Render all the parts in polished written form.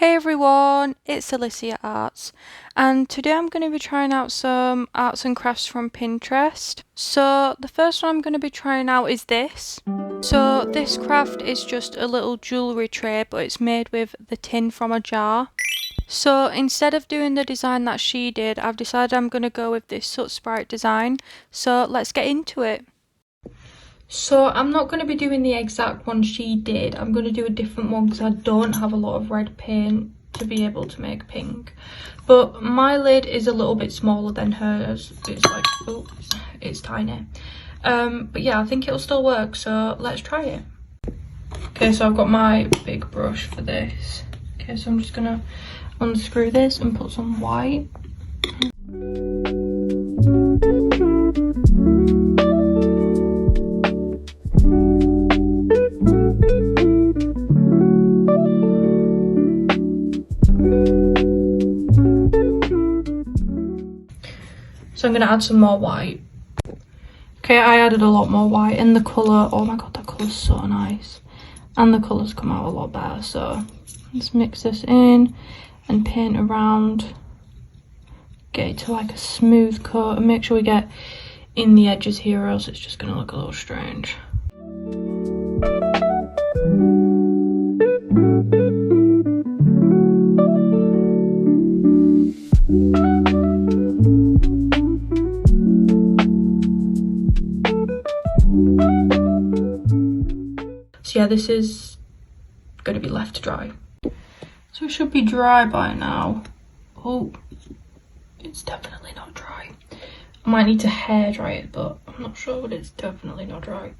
Hey everyone, it's Alicia Arts, and today I'm going to be trying out some arts and crafts from Pinterest. So the first one I'm going to be trying out is this. So this craft is just a little jewellery tray, but it's made with the tin from a jar. So instead of doing the design that she did, I've decided I'm going to go with this soot sprite design. So let's get into it. So I'm not going to be doing the exact one she did. I'm going to do a different one because I don't have a lot of red paint to be able to make pink. But my lid is a little bit smaller than hers. It's like, oh, it's tiny. But yeah, I think it'll still work. So let's try it. Okay, so I've got my big brush for this. Okay, so I'm just going to unscrew this and put some white. So I'm going to add some more white. Okay, I added a lot more white, and the colour, oh my god, that colour's so nice. And the colours come out a lot better, so let's mix this in and paint around. Get it to like a smooth coat, and make sure we get in the edges here, or else it's just going to look a little strange. So yeah, this is going to be left to dry. So it should be dry by now. Oh, it's definitely not dry. I might need to hair dry it, but I'm not sure, but it's definitely not dry.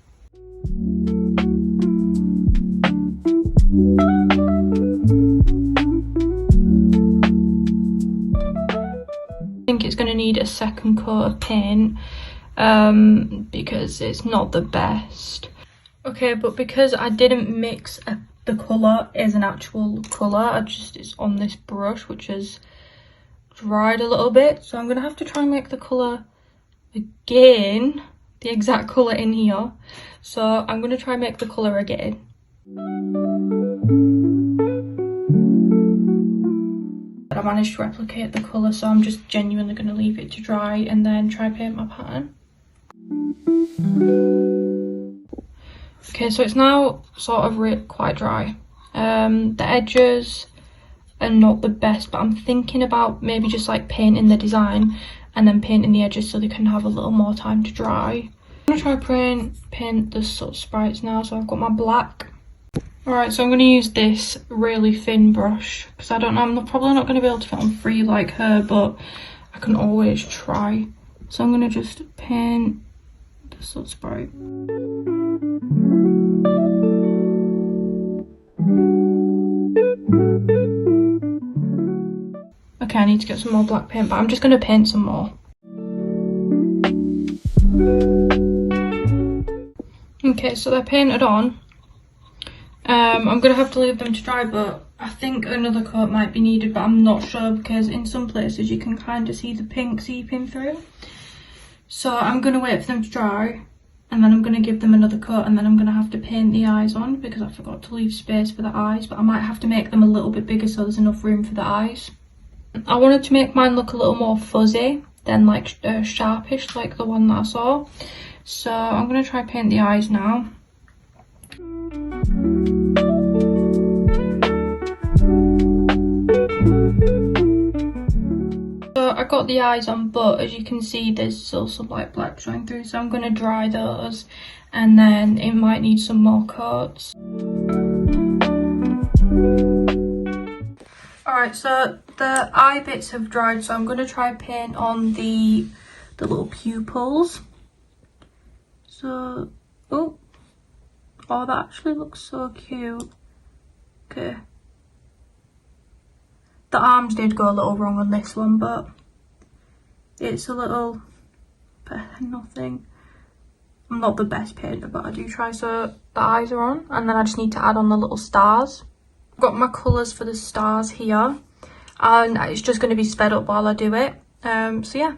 I think it's going to need a second coat of paint because it's not the best. Okay, but because I didn't mix the colour as an actual colour, it's on this brush, which has dried a little bit. So I'm going to have to try and make the colour again, the exact colour in here. So I'm going to try and make the colour again. But I managed to replicate the colour, so I'm just genuinely going to leave it to dry and then try paint my pattern. Okay, so it's now sort of quite dry. The edges are not the best, but I'm thinking about maybe just like painting the design and then painting the edges so they can have a little more time to dry. I'm gonna try paint the soot sprites now. So I've got my black. Alright, so I'm gonna use this really thin brush because I don't know, I'm probably not gonna be able to fit on 3 like her, but I can always try. So I'm gonna just paint the soot sprite. Okay, I need to get some more black paint, but I'm just going to paint some more. Okay, so they're painted on. I'm going to have to leave them to dry, but I think another coat might be needed, but I'm not sure because in some places you can kind of see the pink seeping through. So I'm going to wait for them to dry, and then I'm going to give them another coat, and then I'm going to have to paint the eyes on because I forgot to leave space for the eyes, but I might have to make them a little bit bigger so there's enough room for the eyes. I wanted to make mine look a little more fuzzy than like sharpish like the one that I saw. So I'm going to try paint the eyes now. So I got the eyes on, but as you can see there's still some like black showing through, so I'm going to dry those and then it might need some more coats. Alright, so the eye bits have dried, so I'm going to try paint on the little pupils. So, oh, that actually looks so cute. Okay. The arms did go a little wrong on this one, but it's a little nothing. I'm not the best painter, but I do try. So the eyes are on, and then I just need to add on the little stars. I've got my colours for the stars here, and it's just going to be sped up while I do it. So yeah.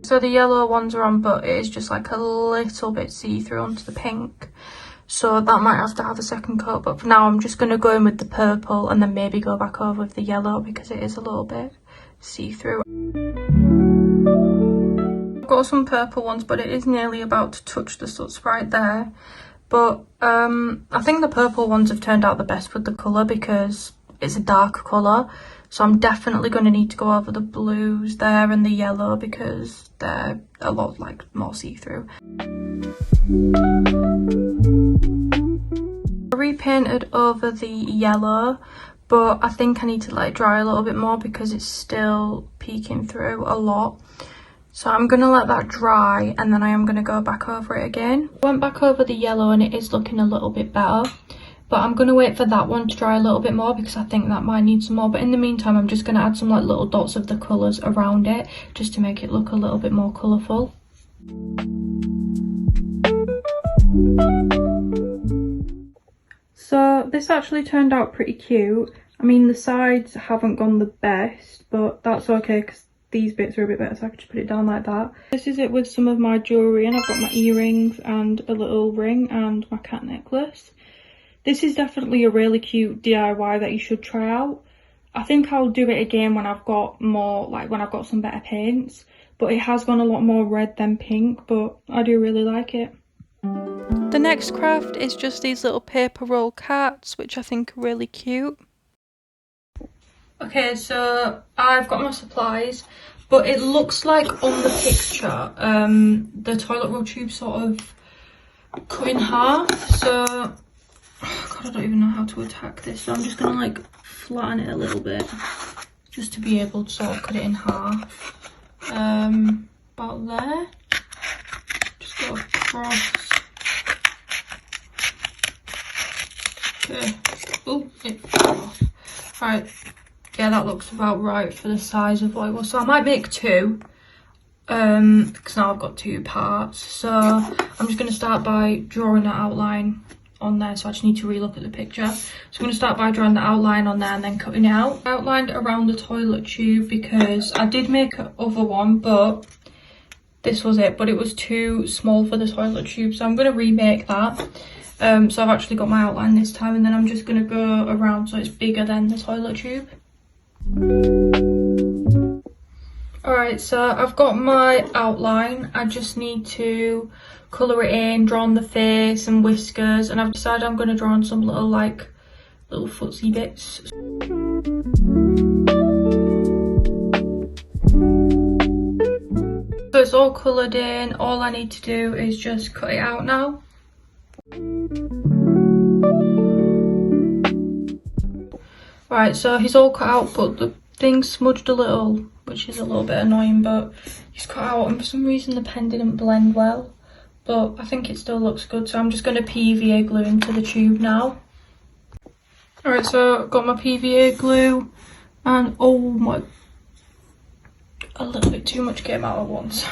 So the yellow ones are on, but it is just like a little bit see-through onto the pink. So that might have to have a second coat, but for now I'm just going to go in with the purple and then maybe go back over with the yellow because it is a little bit see-through. I've got some purple ones, but it is nearly about to touch the soot right there. But I think the purple ones have turned out the best with the colour because it's a darker colour. So I'm definitely going to need to go over the blues there and the yellow because they're a lot like more see-through. I repainted over the yellow, but I think I need to let it dry a little bit more because it's still peeking through a lot. So I'm going to let that dry and then I am going to go back over it again. I went back over the yellow and it is looking a little bit better. But I'm going to wait for that one to dry a little bit more because I think that might need some more. But in the meantime, I'm just going to add some like little dots of the colours around it just to make it look a little bit more colourful. So this actually turned out pretty cute. I mean, the sides haven't gone the best, but that's okay because these bits are a bit better, so I can just put it down like that. This is it with some of my jewellery, and I've got my earrings and a little ring and my cat necklace. This is definitely a really cute DIY that you should try out. I think I'll do it again when I've got more, like when I've got some better paints, but it has gone a lot more red than pink, but I do really like it. The next craft is just these little paper roll cats, which I think are really cute. Okay, so I've got my supplies, but it looks like on the picture, the toilet roll tube sort of cut in half. So, oh God, I don't even know how to attack this. So I'm just gonna like flatten it a little bit, just to be able to sort of cut it in half. About there. Just go across. Okay. Oh, it fell off. Right. Yeah, that looks about right for the size of what it was. So I might make two, because now I've got two parts. So I'm just going to start by drawing that outline on there. So I just need to relook at the picture. So I'm going to start by drawing the outline on there and then cutting it out. I outlined around the toilet tube because I did make another one, but this was it. But it was too small for the toilet tube. So I'm going to remake that. So I've actually got my outline this time, and then I'm just going to go around so it's bigger than the toilet tube. Alright, so I've got my outline. I just need to colour it in, draw on the face and whiskers, and I've decided I'm going to draw on some little footsie bits. So it's all coloured in. All I need to do is just cut it out now. Right, so he's all cut out, but the thing smudged a little, which is a little bit annoying, but he's cut out, and for some reason the pen didn't blend well, but I think it still looks good. So I'm just going to PVA glue into the tube now. Alright, so I've got my PVA glue, and oh my, a little bit too much came out at once.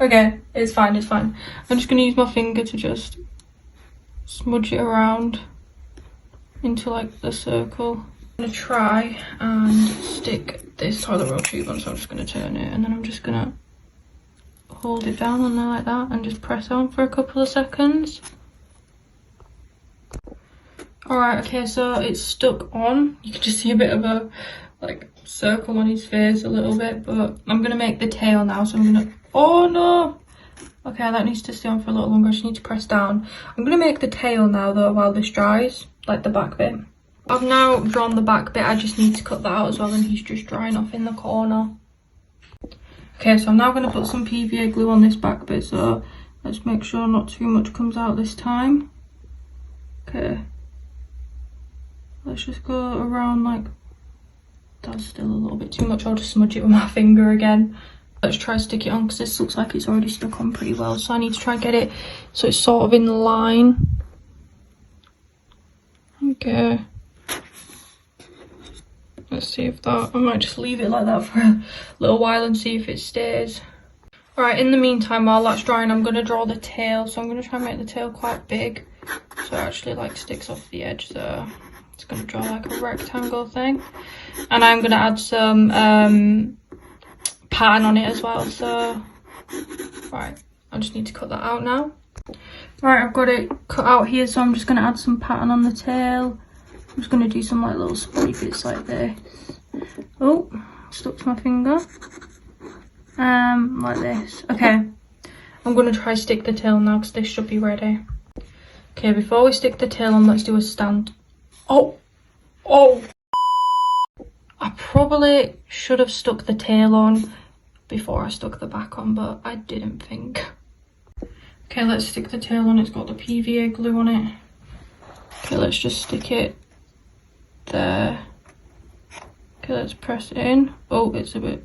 Okay, it's fine, it's fine. I'm just going to use my finger to just smudge it around into like the circle. I'm going to try and stick this toilet roll tube on, so I'm just going to turn it, and then I'm just going to hold it down on there like that and just press on for a couple of seconds. Alright, okay, so it's stuck on. You can just see a bit of a circle on his face a little bit, but I'm going to make the tail now, so I'm going to, oh no! Okay, that needs to stay on for a little longer. I just need to press down. I'm going to make the tail now though while this dries, like the back bit. I've now drawn the back bit. I just need to cut that out as well, and he's just drying off in the corner. Okay, so I'm now going to put some PVA glue on this back bit, so let's make sure not too much comes out this time. Okay. Let's just go around like, that's still a little bit too much. I'll just smudge it with my finger again. Let's try to stick it on because this looks like it's already stuck on pretty well. So I need to try and get it so it's sort of in line. Okay. Let's see if that, I might just leave it like that for a little while and see if it stays. Alright, in the meantime, while that's drying, I'm going to draw the tail. So I'm going to try and make the tail quite big, so it actually like sticks off the edge there. It's going to draw like a rectangle thing. And I'm going to add some pattern on it as well. So right, I just need to cut that out now. Right, I've got it cut out here, so I'm just going to add some pattern on the tail. I'm just going to do some like little spotty bits like this. Oh, stuck to my finger. Like this. Okay, I'm going to try stick the tail now because this should be ready. Okay, before we stick the tail on, let's do a stand. Oh! I probably should have stuck the tail on before I stuck the back on, but I didn't think. Okay, let's stick the tail on. It's got the PVA glue on it. Okay, let's just stick it there. Okay, let's press it in. Oh, it's a bit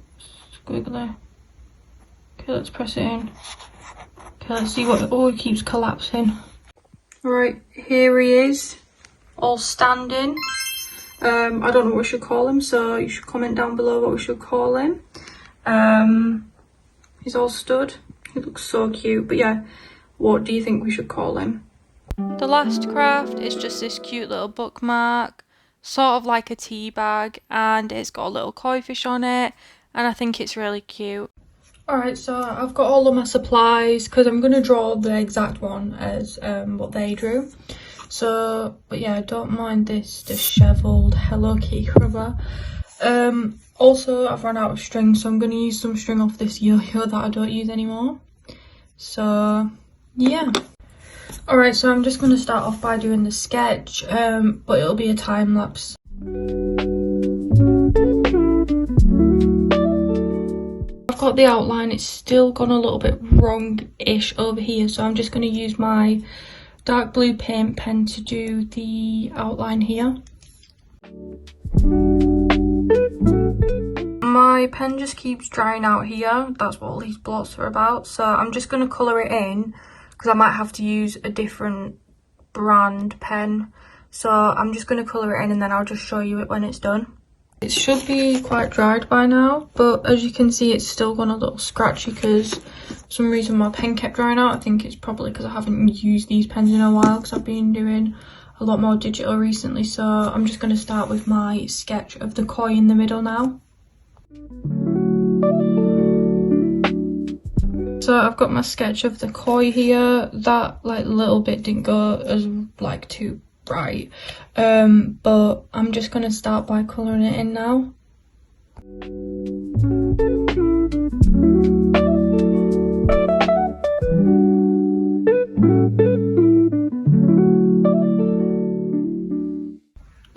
squiggly. Okay, let's press it in. Okay, let's see what... Oh, it keeps collapsing. Right, here he is, all standing. I don't know what we should call him, so you should comment down below what we should call him. He's all stood. He looks so cute, but yeah, what do you think we should call him? The last craft is just this cute little bookmark, sort of like a tea bag, and it's got a little koi fish on it, and I think it's really cute. Alright, so I've got all of my supplies because I'm going to draw the exact one as what they drew. So, but yeah, don't mind this dishevelled Hello Kitty rubber. Also, I've run out of string, so I'm going to use some string off this yo-yo that I don't use anymore. So, yeah. Alright, so I'm just going to start off by doing the sketch, but it'll be a time lapse. I've got the outline, it's still gone a little bit wrong-ish over here, so I'm just going to use my dark blue paint pen to do the outline here. My pen just keeps drying out here, that's what all these blots are about, so I'm just going to colour it in because I might have to use a different brand pen, so I'm just going to colour it in and then I'll just show you it when it's done. It should be quite dried by now, but as you can see it's still gone a little scratchy because for some reason my pen kept drying out. I think it's probably because I haven't used these pens in a while because I've been doing a lot more digital recently. So I'm just going to start with my sketch of the koi in the middle now. So I've got my sketch of the koi here. That like little bit didn't go as like too bright, but I'm just going to start by colouring it in now.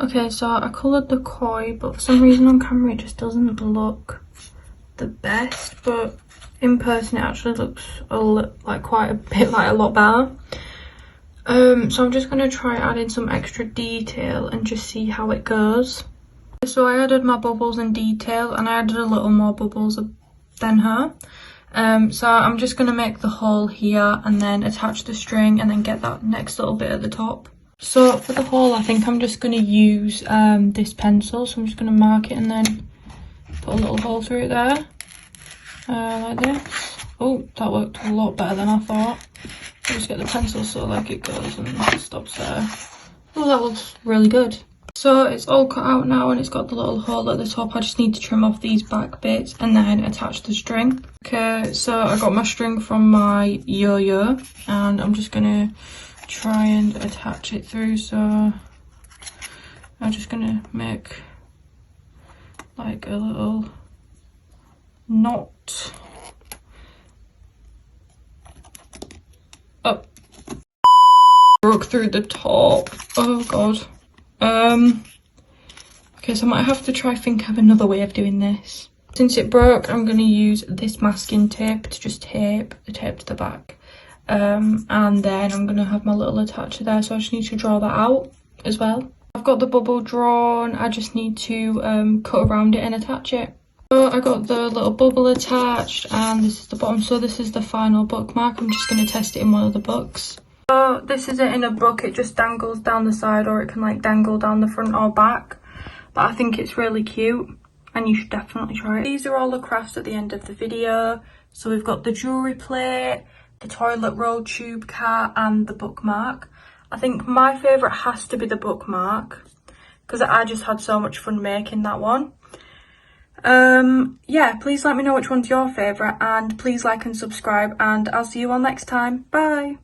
Okay, so I coloured the koi, but for some reason on camera it just doesn't look the best, but in person it actually looks like quite a bit like a lot better. So I'm just going to try adding some extra detail and just see how it goes. So I added my bubbles in detail and I added a little more bubbles than her. So I'm just going to make the hole here and then attach the string and then get that next little bit at the top. So for the hole I think I'm just going to use this pencil, so I'm just going to mark it and then put a little hole through it there, like this. Oh, that worked a lot better than I thought. Just get the pencil so like it goes and stops there. Oh, that looks really good. So it's all cut out now and it's got the little hole at the top. I just need to trim off these back bits and then attach the string. Okay, so I got my string from my yo-yo and I'm just gonna try and attach it through. So I'm just gonna make like a little knot. Oh, broke through the top. Oh god. Okay, so I might have to try think of another way of doing this. Since it broke, I'm going to use this masking tape to just tape the tape to the back. And then I'm going to have my little attacher there, so I just need to draw that out as well. I've got the bubble drawn, I just need to cut around it and attach it. So I got the little bubble attached and this is the bottom, so this is the final bookmark. I'm just going to test it in one of the books. So this is it in a book, it just dangles down the side or it can like dangle down the front or back. But I think it's really cute and you should definitely try it. These are all the crafts at the end of the video. So we've got the jewellery plate, the toilet roll tube cat and the bookmark. I think my favourite has to be the bookmark because I just had so much fun making that one. Yeah, please let me know which one's your favourite, and please like and subscribe, and I'll see you all next time. Bye!